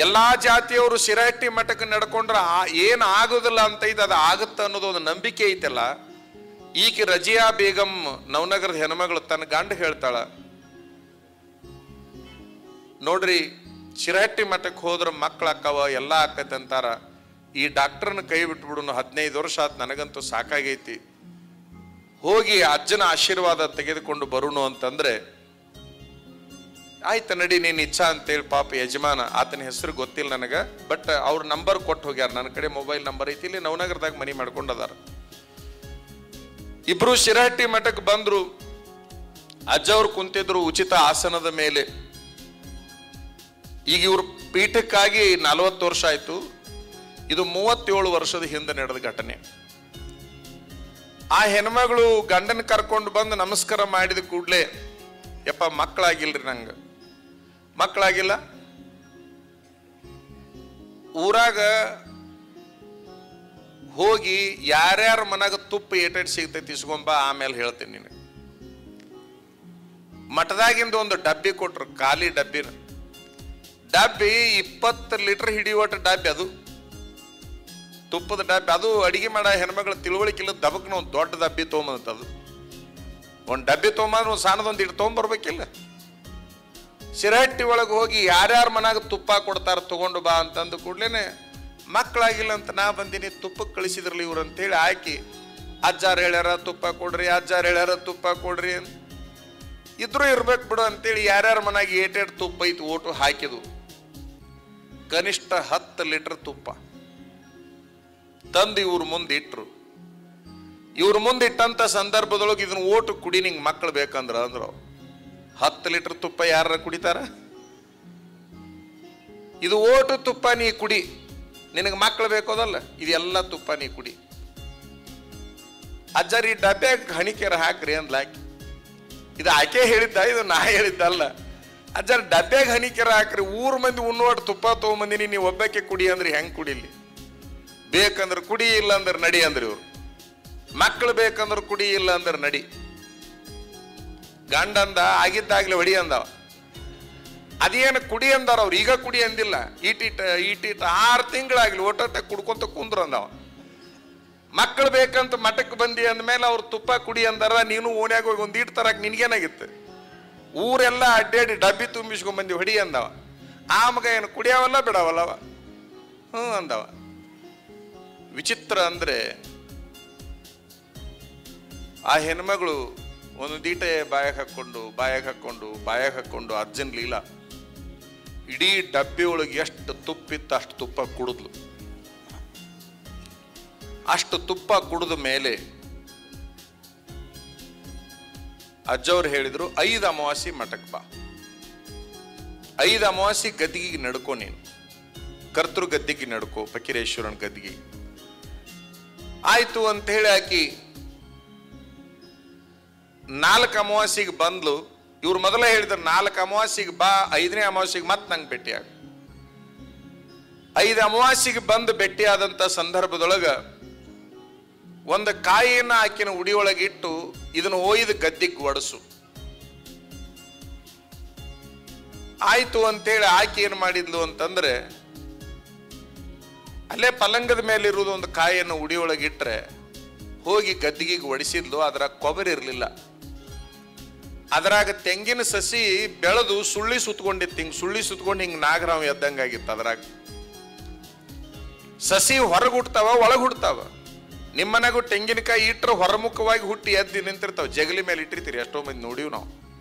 ಎಲ್ಲಾ ಜಾತಿಯವರು ಶಿರಹಟ್ಟಿ ಮಠಕ್ಕೆ ನಡ್ಕೊಂಡ್ರ ಏನ್ ಆಗೋದಿಲ್ಲ ಅಂತ ಇದು ಅದು ಆಗುತ್ತ ಅನ್ನೋದು ಒಂದು ನಂಬಿಕೆ ಐತಲ್ಲ. ಈಕೆ ರಜಿಯಾ ಬೇಗಂ ನವನಗರದ ಹೆಣ್ಮಗಳು ತನ್ನ ಗಂಡ ಹೇಳ್ತಾಳ, ನೋಡ್ರಿ ಶಿರಹಟ್ಟಿ ಮಠಕ್ಕೆ ಹೋದ್ರ ಮಕ್ಳು ಅಕ್ಕವ ಎಲ್ಲ ಆಕೈತೆ ಅಂತಾರ, ಈ ಡಾಕ್ಟರ್ನ ಕೈ ಬಿಟ್ಬಿಡುನು, 15 ವರ್ಷ ಆತ್, ನನಗಂತೂ ಸಾಕಾಗೈತಿ, ಹೋಗಿ ಅಜ್ಜನ ಆಶೀರ್ವಾದ ತೆಗೆದುಕೊಂಡು ಬರುಣು ಅಂತಂದ್ರೆ, ಆಯ್ತು ನಡಿ ನೀನ್ ಇಚ್ಛಾ ಅಂತೇಳಿ ಪಾಪ ಯಜಮಾನ, ಆತನ ಹೆಸರು ಗೊತ್ತಿಲ್ಲ ನನಗ, ಬಟ್ ಅವ್ರ ನಂಬರ್ ಕೊಟ್ಟು ಹೋಗ್ಯಾರ, ನನ್ನ ಕಡೆ ಮೊಬೈಲ್ ನಂಬರ್ ಐತಿ, ಇಲ್ಲಿ ನವನಗರದಾಗ ಮನಿ ಮಾಡ್ಕೊಂಡದಾರ. ಇಬ್ರು ಶಿರಹಟ್ಟಿ ಮಠಕ್ಕೆ ಬಂದ್ರು. ಅಜ್ಜವ್ರು ಕುಂತಿದ್ರು ಉಚಿತ ಆಸನದ ಮೇಲೆ. ಈಗ ಇವ್ರ ಪೀಠಕ್ಕಾಗಿ 40 ವರ್ಷ ಆಯ್ತು. ಇದು 37 ವರ್ಷದ ಹಿಂದೆ ನಡೆದ ಘಟನೆ. ಆ ಹೆಣ್ಮಗಳು ಗಂಡನ ಕರ್ಕೊಂಡು ಬಂದು ನಮಸ್ಕಾರ ಮಾಡಿದ ಕೂಡ್ಲೆ, ಯಪ್ಪ ಮಕ್ಕಳಾಗಿಲ್ರಿ, ನಂಗ ಮಕ್ಕಳಾಗಿಲ್ಲ, ಊರಾಗ ಹೋಗಿ ಯಾರ್ಯಾರ ಮನಾಗ ತುಪ್ಪ ಏಟೇಟ್ ಸಿಗ್ತೈತಿ ಇಸ್ಕೊಂಬ, ಆಮೇಲೆ ಹೇಳ್ತೀನಿ ನಿನಗೆ. ಮಠದಾಗಿಂದ ಒಂದು ಡಬ್ಬಿ ಕೊಟ್ರು, ಖಾಲಿ ಡಬ್ಬಿನ. ಡಬ್ಬಿ 20 ಲೀಟರ್ ಹಿಡಿಯುವಟ ಡಬ್ಬಿ, ಅದು ತುಪ್ಪದ ಡಬ್ಬಿ. ಅದು ಅಡಿಗೆ ಮಾಡ ಹೆಣ್ಮಗಳ ತಿಳುವಳಿಕೆ ಇಲ್ಲ, ದಬಕ್ನ ಒಂದು ದೊಡ್ಡ ಡಬ್ಬಿ ತೊಗೊಂಬಂತ. ಅದು ಒಂದು ಡಬ್ಬಿ ತೊಗೊಂಬಂದ್ರೆ ಒಂದು ಸಣ್ಣದೊಂದು ಇಟ್ಟು ತೊಗೊಂಬರ್ಬೇಕಿಲ್ಲ. ಶಿರಹಟ್ಟಿ ಒಳಗೆ ಹೋಗಿ ಯಾರ್ಯಾರ ಮನಾಗ ತುಪ್ಪ ಕೊಡ್ತಾರ ತಗೊಂಡು ಬಾ ಅಂತಂದು ಕೂಡ್ಲೇನೆ, ಮಕ್ಕಳಾಗಿಲ್ಲ ಅಂತ ನಾ ಬಂದಿನಿ, ತುಪ್ಪಕ್ಕೆ ಕಳಿಸಿದ್ರಲ್ಲ ಇವ್ರು ಅಂತೇಳಿ ಹಾಕಿ, ಅಜ್ಜಾರು ಹೇಳ್ಯಾರ ತುಪ್ಪ ಕೊಡ್ರಿ, ಅಜ್ಜಾರು ಹೇಳ್ಯಾರ ತುಪ್ಪ ಕೊಡ್ರಿ ಅಂತ ಇದ್ರು ಇರ್ಬೇಕು ಬಿಡು ಅಂತೇಳಿ ಯಾರ್ಯಾರ ಮನಾಗ ಏಟೇಟ್ ತುಪ್ಪ ಐತಿ ಓಟು ಹಾಕಿದ್ವು. ಕನಿಷ್ಠ 10 ಲೀಟರ್ ತುಪ್ಪ ತಂದು ಇವ್ರ ಮುಂದೆ ಇಟ್ರು. ಇವ್ರ ಮುಂದೆ ಇಟ್ಟಂತ ಸಂದರ್ಭದೊಳಗೆ ಇದನ್ನ ಓಟು ಕುಡಿ, ನಿಂಗೆ ಮಕ್ಕಳು ಬೇಕಂದ್ರ ಅಂದ್ರು. 10 ಲೀಟರ್ ತುಪ್ಪ ಯಾರ ಕುಡಿತಾರ? ಇದು ಓಟು ತುಪ್ಪ ನೀ ಕುಡಿ, ನಿನಗೆ ಮಕ್ಕಳು ಬೇಕೋದಲ್ಲ, ಇದೆಲ್ಲ ತುಪ್ಪ ನೀ ಕುಡಿ. ಅಜ್ಜಾರಿ ಡಬ್ಬ್ಯಾಗ ಹಣಿಕೆರ ಹಾಕ್ರಿ ಅಂದ್ಲ ಆಕಿ. ಇದು ಆಕೆ ಹೇಳಿದ್ದ, ಇದು ನಾ ಹೇಳಿದ್ದಲ್ಲ. ಅಜ್ಜಾರ ಡಬ್ಬ್ಯಾಗ ಹಣಿಕೆರ ಹಾಕ್ರಿ, ಊರ್ ಮಂದಿ ಉಣ್ಣುವಾಟ ತುಪ್ಪ ತಗೊಂಬಂದಿನಿ, ನೀವು ಒಬ್ಬಕ್ಕೆ ಕುಡಿ ಅಂದ್ರೆ ಹೆಂಗ್ ಕುಡಿಲಿ? ಬೇಕಂದ್ರೆ ಕುಡಿ, ಇಲ್ಲ ಅಂದ್ರೆ ನಡಿ ಅಂದ್ರಿ ಇವ್ರು. ಮಕ್ಕಳು ಬೇಕಂದ್ರೆ ಕುಡಿ, ಇಲ್ಲ ಅಂದ್ರೆ ನಡಿ. ಗಂಡ ಅಂದ, ಆಗಿದ್ದಾಗ್ಲಿ ಹೊಡಿ ಅಂದವ. ಅದೇನು ಕುಡಿ ಅಂದಾರ ಅವ್ರು, ಈಗ ಕುಡಿ ಅಂದಿಲ್ಲ. ಈಟೀಟ 6 ತಿಂಗಳಾಗ್ಲಿ ಒಟ್ಟೊಟ್ಟೆ ಕುಡ್ಕೊಂತ ಕುಂದ್ರ ಅಂದವ. ಮಕ್ಕಳು ಬೇಕಂತ ಮಠಕ್ಕೆ ಬಂದಿ ಅಂದ್ಮೇಲೆ ಅವ್ರು ತುಪ್ಪ ಕುಡಿ ಅಂದಾರ, ನೀನು ಓಣ್ಯಾಗ ಹೋಗಿ ಒಂದು ಈಟ್ ತರಕ್ ನಿನ್ಗೇನಾಗಿತ್ತು? ಊರೆಲ್ಲ ಅಡ್ಡಾಡಿ ಡಬ್ಬಿ ತುಂಬಿಸ್ಕೊಂಡ್ ಬಂದಿ ಹೊಡಿ ಅಂದವ. ಆ ಮಗ ಏನು ಕುಡಿಯವಲ್ಲ ಬಿಡವಲ್ಲವ? ಅಂದವ. ವಿಚಿತ್ರ ಅಂದ್ರೆ ಆ ಹೆಣ್ಮಗಳು ಒಂದು ದೀಟೆ ಬಾಯಾಗ ಹಾಕೊಂಡು ಅಜ್ಜನ್ ಲೀಲಾ ಇಡೀ ಡಬ್ಬಿ ಒಳಗೆ ಎಷ್ಟು ತುಪ್ಪಿತ್ತು ಅಷ್ಟು ತುಪ್ಪ ಕುಡಿದ್ಲು. ಅಷ್ಟು ತುಪ್ಪ ಕುಡಿದ ಮೇಲೆ ಅಜ್ಜವ್ರು ಹೇಳಿದ್ರು, 5 ಅಮಾವಾಸ್ಯೆ ಮಠಕ್ಕೆ ಬಾ, 5 ಅಮಾವಾಸ್ಯೆ ಗದ್ದಿಗೆ ನಡ್ಕೋ, ನೀನು ಕರ್ತೃ ಗದ್ದಿಗೆ ನಡ್ಕೋ, ಫಕೀರೇಶ್ವರನ ಗದ್ದಿಗೆ. ಆಯ್ತು ಅಂತ ಹೇಳಿ ಆಕಿ 4 ಅಮಾವಾಸ್ಯೆಗೆ ಬಂದ್ಲು. ಇವ್ರು ಮೊದಲೇ ಹೇಳಿದ್ರು 4 ಅಮಾವಾಸ್ಯೆಗೆ ಬಾ, 5ನೇ ಅಮಾವಾಸ್ಯೆಗೆ ಮತ್ತೆ ನಂಗೆ ಭೇಟಿಯಾಗ. 5 ಅಮಾವಾಸ್ಯೆಗೆ ಬಂದು ಭೇಟಿಯಾದಂತ ಸಂದರ್ಭದೊಳಗ ಒಂದು ಕಾಯಿನ ಆಕಿನ ಉಡಿಯೊಳಗಿಟ್ಟು ಇದನ್ನು ಒಯ್ದು ಗದ್ದಿಗೆ ಒಡಸು. ಆಯ್ತು ಅಂತೇಳಿ ಆಕೆ ಏನ್ ಮಾಡಿದ್ಲು ಅಂತಂದ್ರೆ, ಅಲ್ಲೇ ಪಲಂಗದ ಮೇಲೆ ಇರುವುದು ಒಂದು ಕಾಯಿಯನ್ನು ಉಡಿಯೊಳಗಿಟ್ರೆ ಹೋಗಿ ಗದ್ದಿಗೆ ಒಡಿಸಿದ್ಲು. ಅದ್ರಾಗ ಕೊಬ್ಬರಿ ಇರಲಿಲ್ಲ, ಅದ್ರಾಗ ತೆಂಗಿನ ಸಸಿ ಬೆಳೆದು ಸುಳ್ಳಿ ಸುತ್ಕೊಂಡಿತ್ತು. ಹಿಂಗ್ ಸುಳ್ಳಿ ಸುತ್ಕೊಂಡು ಹಿಂಗ್ ನಾಗರಾವ್ ಎದ್ದಂಗಾಗಿತ್ತು. ಅದ್ರಾಗ ಸಸಿ ಹೊರಗೆ ಹುಡ್ತಾವ, ಒಳಗೆ ಹುಡ್ತಾವ. ನಿಮ್ಮನೆಗೂ ತೆಂಗಿನಕಾಯಿ ಇಟ್ಟರೆ ಹೊರಮುಖವಾಗಿ ಹುಟ್ಟಿ ಎದ್ದು ನಿಂತಿರ್ತಾವ. ಜಗಲಿ ಮೇಲೆ ಇಟ್ಟಿರ್ತೀರಿ, ಎಷ್ಟೋ ಮಂದಿ ನೋಡಿವ್ ನಾವು.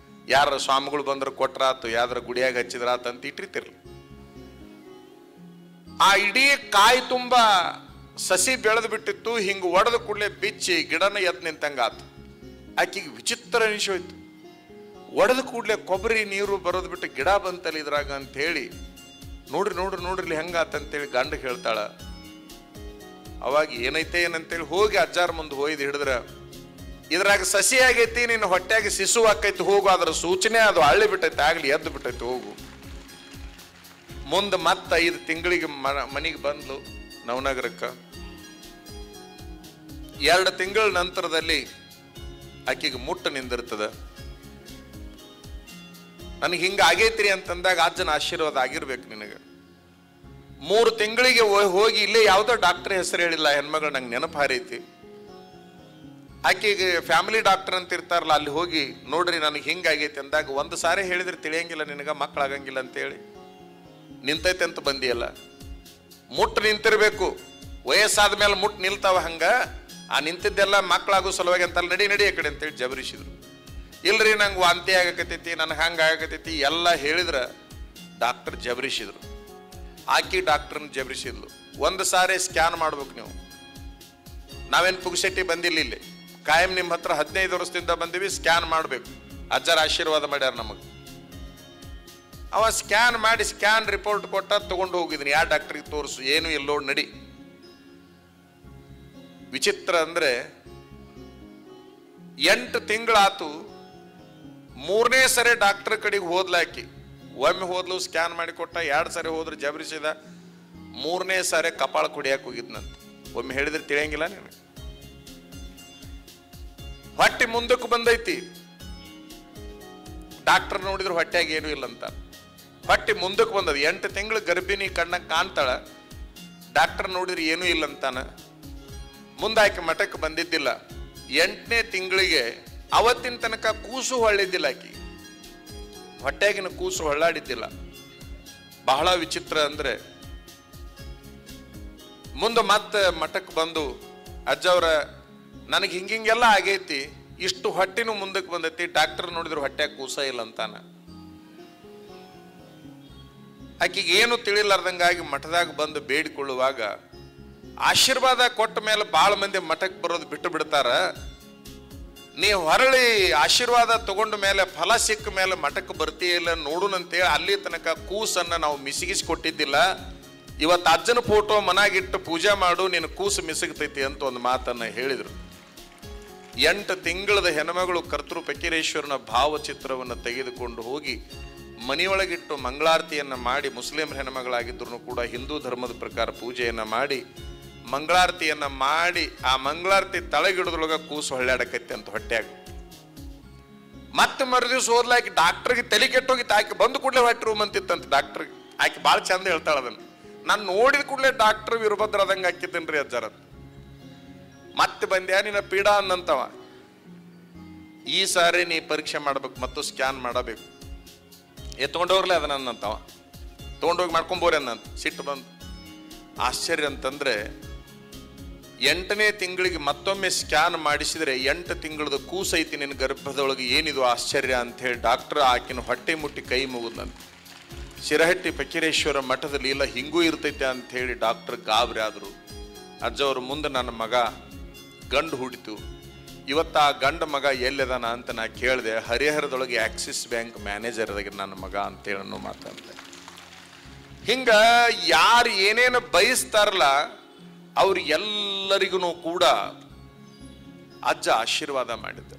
ಯಾರ ಸ್ವಾಮಿಗಳು ಬಂದ್ರೆ ಕೊಟ್ರಾತು, ಯಾವ್ದಾರ ಗುಡಿಯಾಗ ಹಚ್ಚಿದ್ರಾತ ಅಂತ ಇಟ್ಟಿರ್ತಿರ್ಲಿ. ಆ ಇಡೀ ಕಾಯಿ ತುಂಬಾ ಸಸಿ ಬೆಳೆದು ಬಿಟ್ಟಿತ್ತು. ಹಿಂಗ ಒಡೆದ ಕೂಡಲೇ ಬಿಚ್ಚಿ ಗಿಡನ ಎದ್ದು ನಿಂತಂಗಾತು. ಆಕಿಗೆ ವಿಚಿತ್ರ ಅನಿಸೋಯ್ತು. ಒಡೆದ ಕೂಡಲೇ ಕೊಬ್ಬರಿ ನೀರು ಬರೋದು ಬಿಟ್ಟು ಗಿಡ ಬಂತಲ್ಲ ಇದ್ರಾಗ ಅಂತ ಹೇಳಿ, ನೋಡ್ರಿ ಹೆಂಗಾತಂತೇಳಿ ಗಂಡ ಹೇಳ್ತಾಳ. ಅವಾಗ ಏನೈತೆ ಏನಂತೇಳಿ ಹೋಗಿ ಅಜ್ಜಾರ ಮುಂದೆ ಹೋಯ್ದು ಹಿಡಿದ್ರ, ಇದ್ರಾಗ ಸಸಿ ಆಗೈತಿ, ನಿನ್ನ ಹೊಟ್ಟೆಗೆ ಶಿಶು ಆಕೈತಿ, ಹೋಗು, ಅದ್ರ ಸೂಚನೆ ಅದು ಹಳ್ಳಿ ಬಿಟ್ಟೈತಿ, ಆಗ್ಲಿ ಎದ್ದು ಬಿಟ್ಟೈತಿ, ಹೋಗು. ಮುಂದೆ ಮತ್ತ 5 ತಿಂಗಳಿಗೆ ಮನೆಗೆ ಬಂದ್ಲು ನವನಗರಕ್ಕ. 2 ತಿಂಗಳ ನಂತರದಲ್ಲಿ ಆಕಿಗೆ ಮುಟ್ಟು ನಿಂದಿರ್ತದ. ನನಗೆ ಹಿಂಗ ಆಗೈತ್ರಿ ಅಂತಂದಾಗ ಅಜ್ಜನ ಆಶೀರ್ವಾದ ಆಗಿರ್ಬೇಕು ನಿನಗೆ. 3 ತಿಂಗಳಿಗೆ ಹೋಗಿ ಇಲ್ಲೇ ಯಾವುದೋ ಡಾಕ್ಟರ್ ಹೆಸರು ಹೇಳಿಲ್ಲ ಹೆಣ್ಮಗಳು, ನಂಗೆ ನೆನಪು ಹಾರೈತಿ. ಆಕೆಗೆ ಫ್ಯಾಮಿಲಿ ಡಾಕ್ಟರ್ ಅಂತ ಇರ್ತಾರಲ್ಲ, ಅಲ್ಲಿ ಹೋಗಿ ನೋಡ್ರಿ ನನಗೆ ಹಿಂಗಾಗೈತಿ ಅಂದಾಗ ಒಂದು ಸಾರಿ ಹೇಳಿದ್ರೆ ತಿಳಿಯಂಗಿಲ್ಲ ನಿನಗ, ಮಕ್ಕಳಾಗಂಗಿಲ್ಲ ಅಂತೇಳಿ ನಿಂತೈತೆ ಅಂತ ಬಂದಿಯಲ್ಲ. ಮುಟ್ಟು ನಿಂತಿರ್ಬೇಕು, ವಯಸ್ಸಾದ ಮೇಲೆ ಮುಟ್ಟು ನಿಲ್ತಾವ. ಹಂಗ ಆ ನಿಂತಿದ್ದೆಲ್ಲ ಮಕ್ಕಳಾಗೋ ಸಲುವಾಗಿ ಅಂತಲ್ಲ, ನಡಿ ನಡಿ ಆ ಕಡೆ ಅಂತೇಳಿ ಜಬರಿಸಿದ್ರು. ಇಲ್ರಿ ನಂಗೆ ವಾಂತಿ ಆಗಕತ್ತೈತಿ, ನನಗೆ ಹಂಗೆ ಆಗಕತ್ತೈತಿ ಎಲ್ಲ ಹೇಳಿದ್ರೆ ಡಾಕ್ಟರ್ ಜಬರಿಸಿದ್ರು. ಆಕಿ ಡಾಕ್ಟರ್ನ ಜಬರಿಸಿದ್ಲು. ಒಂದು ಸಾರಿ ಸ್ಕ್ಯಾನ್ ಮಾಡ್ಬೇಕು ನೀವು. ನಾವೇನು ಪುಗ್ಸೆಟ್ಟಿ ಬಂದಿಲ್ಲ, ಇಲ್ಲಿ ಕಾಯಂ ನಿಮ್ಮ ಹತ್ರ 15 ವರ್ಷದಿಂದ ಬಂದಿವಿ, ಸ್ಕ್ಯಾನ್ ಮಾಡ್ಬೇಕು. ಅಜ್ಜರ ಆಶೀರ್ವಾದ ಮಾಡ್ಯಾರ ನಮಗೆ. ಅವ ಸ್ಕ್ಯಾನ್ ಮಾಡಿ ಸ್ಕ್ಯಾನ್ ರಿಪೋರ್ಟ್ ಕೊಟ್ಟ ತಗೊಂಡು ಹೋಗಿದ್ದೀನಿ. ಯಾವ ಡಾಕ್ಟ್ರಿಗೆ ತೋರಿಸು, ಏನು ಎಲ್ಲೋ ನಡಿ. ವಿಚಿತ್ರ ಅಂದ್ರೆ 8 ತಿಂಗಳಾತು. 3ನೇ ಸರಿ ಡಾಕ್ಟರ್ ಕಡೆಗೆ ಹೋದ್ಲಾಕಿ. ಒಮ್ಮೆ ಹೋದ್ಲು, ಸ್ಕ್ಯಾನ್ ಮಾಡಿ ಕೊಟ್ಟ. 2 ಸರಿ ಹೋದ್ರು ಜಬರಿಸಿದ. 3ನೇ ಸಾರಿ ಕಪಾಳ ಕುಡಿಯಕ್ಕೆ ಹೋಗಿದ್ನಂತ. ಒಮ್ಮೆ ಹೇಳಿದ್ರೆ ತಿಳಿಯಂಗಿಲ್ಲ ನೀನು. ಹೊಟ್ಟೆ ಮುಂದಕ್ಕೆ ಬಂದೈತಿ. ಡಾಕ್ಟರ್ ನೋಡಿದ್ರೆ ಹೊಟ್ಟೆಯಾಗ ಏನೂ ಇಲ್ಲ ಅಂತ. ಹೊಟ್ಟೆ ಮುಂದಕ್ಕೆ ಬಂದದ. 8 ತಿಂಗಳು ಗರ್ಭಿಣಿ ಕಣ್ಣ ಕಾಣ್ತಾಳ. ಡಾಕ್ಟರ್ ನೋಡಿದ್ರೆ ಏನೂ ಇಲ್ಲ ಅಂತಾನ. ಮುಂದಾಕಿ ಮಠಕ್ಕೆ ಬಂದಿದ್ದಿಲ್ಲ. 8ನೇ ತಿಂಗಳಿಗೆ ಅವತ್ತಿನ ತನಕ ಕೂಸು ಹೊಳ್ಳಿದ್ದಿಲ್ಲ. ಆಕಿ ಹೊಟ್ಟೆಗಿನ ಕೂಸು ಹೊಳ್ಳಾಡಿದ್ದಿಲ್ಲ. ಬಹಳ ವಿಚಿತ್ರ ಅಂದ್ರೆ ಮುಂದೆ ಮತ್ತೆ ಮಠಕ್ಕೆ ಬಂದು, ಅಜ್ಜವ್ರ ನನಗೆ ಹಿಂಗೆಲ್ಲ ಆಗೈತಿ, ಇಷ್ಟು ಹೊಟ್ಟೆನೂ ಮುಂದಕ್ಕೆ ಬಂದೈತಿ, ಡಾಕ್ಟರ್ ನೋಡಿದ್ರು ಹೊಟ್ಟೆ ಕೂಸ ಇಲ್ಲ ಅಂತಾನ. ಆಕಿಗೆ ಏನು ತಿಳಿಲಾರ್ದಂಗಾಗಿ ಮಠದಾಗ ಬಂದು ಬೇಡಿಕೊಳ್ಳುವಾಗ ಆಶೀರ್ವಾದ ಕೊಟ್ಟ ಮೇಲೆ ಭಾಳ ಮಂದಿ ಮಠಕ್ಕೆ ಬರೋದು ಬಿಟ್ಟು ಬಿಡ್ತಾರ. ನೀವು ಹೊರಳಿ ಆಶೀರ್ವಾದ ತಗೊಂಡ ಮೇಲೆ ಫಲ ಸಿಕ್ಕ ಮೇಲೆ ಮಠಕ್ಕೆ ಬರ್ತೀಯಿಲ್ಲ ನೋಡುನಂತೇಳಿ ಅಲ್ಲಿ ತನಕ ಕೂಸನ್ನ ನಾವು ಮಿಸಿಗಿಸಿ ಕೊಟ್ಟಿದ್ದಿಲ್ಲ. ಇವತ್ತು ಅಜ್ಜನ ಫೋಟೋ ಮನಾಗಿಟ್ಟು ಪೂಜೆ ಮಾಡು, ನಿನ್ನ ಕೂಸು ಮಿಸಗತೈತಿ ಅಂತ ಒಂದು ಮಾತನ್ನ ಹೇಳಿದ್ರು. 8 ತಿಂಗಳದ ಹೆಣ್ಮಗಳು ಕರ್ತೃ ಫಕೀರೇಶ್ವರನ ಭಾವಚಿತ್ರವನ್ನು ತೆಗೆದುಕೊಂಡು ಹೋಗಿ ಮನೆಯೊಳಗಿಟ್ಟು ಮಂಗಳಾರತಿಯನ್ನ ಮಾಡಿ, ಮುಸ್ಲಿಂ ಹೆಣ್ಮಗಳಾಗಿದ್ರು ಕೂಡ ಹಿಂದೂ ಧರ್ಮದ ಪ್ರಕಾರ ಪೂಜೆಯನ್ನ ಮಾಡಿ ಮಂಗಳಾರತಿಯನ್ನ ಮಾಡಿ, ಆ ಮಂಗಳಾರತಿ ತಳಗಿಡದ್ರೊಳಗ ಕೂಸು ಹೊಳ್ಳಾಡಕೈತಿ ಅಂತ ಹೊಟ್ಟ್ಯಾಗ. ಮತ್ತೆ ಮರುದಿವ್ಸ ಹೋದ್ಲಾಕಿ ಡಾಕ್ಟರ್ಗೆ ತಲೆ ಕೆಟ್ಟೋಗಿತ್ತು. ಆಕೆ ಬಂದು ಕೂಡಲೇ ಹೊಟ್ಟೆ ರೂಮ್ ಅಂತಿತ್ತಂತ ಡಾಕ್ಟರ್ಗೆ. ಆಕೆ ಭಾಳ ಚಂದ ಹೇಳ್ತಾಳ ಅದನ್ನು. ನಾನು ನೋಡಿದ ಕೂಡಲೇ ಡಾಕ್ಟರ್ ವೀರಭದ್ರ ಅದಂಗೆ ಹಾಕಿದ್ದೇನ್ರಿ ಅಜ್ಜಾರ. ಮತ್ತೆ ಬಂದ್ಯಾ ನಿನ್ನ ಪೀಡಾ ಅನ್ನಂತವ. ಈ ಸಾರಿ ನೀ ಪರೀಕ್ಷೆ ಮಾಡ್ಬೇಕು ಮತ್ತು ಸ್ಕ್ಯಾನ್ ಮಾಡಬೇಕು. ಎತ್ಕೊಂಡೋಗ್ಲೇ ಅದನ್ನ ಅನ್ನಂತವ. ತೊಗೊಂಡೋಗಿ ಮಾಡ್ಕೊಂಬೋರಿ ಅನ್ನಂತ. ಸಿಟ್ಟು ಬಂದು ಆಶ್ಚರ್ಯ ಅಂತಂದ್ರೆ 8ನೇ ತಿಂಗಳಿಗೆ ಮತ್ತೊಮ್ಮೆ ಸ್ಕ್ಯಾನ್ ಮಾಡಿಸಿದ್ರೆ 8 ತಿಂಗಳದ ಕೂಸೈತಿ ನಿನ್ನ ಗರ್ಭದೊಳಗೆ, ಏನಿದು ಆಶ್ಚರ್ಯ ಅಂತ ಹೇಳಿ ಡಾಕ್ಟರ್ ಆಕಿನ ಹೊಟ್ಟೆ ಮುಟ್ಟಿ ಕೈ ಮುಗಿದ್ನಂತ. ಶಿರಹಟ್ಟಿ ಫಕೀರೇಶ್ವರ ಮಠದಲ್ಲಿ ಇಲ್ಲ ಹಿಂಗೂ ಇರ್ತೈತೆ ಅಂತ ಹೇಳಿ ಡಾಕ್ಟರ್ ಗಾಬರಿ ಆದ್ರು. ಅಜ್ಜವ್ರ ಮುಂದೆ ನನ್ನ ಮಗ ಗಂಡು ಹುಟ್ಟಿತು. ಇವತ್ತು ಆ ಗಂಡ ಮಗ ಎಲ್ಲದಾನ ಅಂತ ನಾ ಕೇಳಿದೆ. ಹರಿಹರದೊಳಗೆ ಆಕ್ಸಿಸ್ ಬ್ಯಾಂಕ್ ಮ್ಯಾನೇಜರ್ ನನ್ನ ಮಗ ಅಂತೇಳಿ ಅನ್ನೋ ಮಾತಂತೆ. ಹಿಂಗ ಯಾರು ಏನೇನು ಬಯಸ್ತಾರಲ್ಲ ಅವ್ರು ಎಲ್ಲರಿಗೂ ಕೂಡ ಅಜ್ಜ ಆಶೀರ್ವಾದ ಮಾಡಿದ್ದ.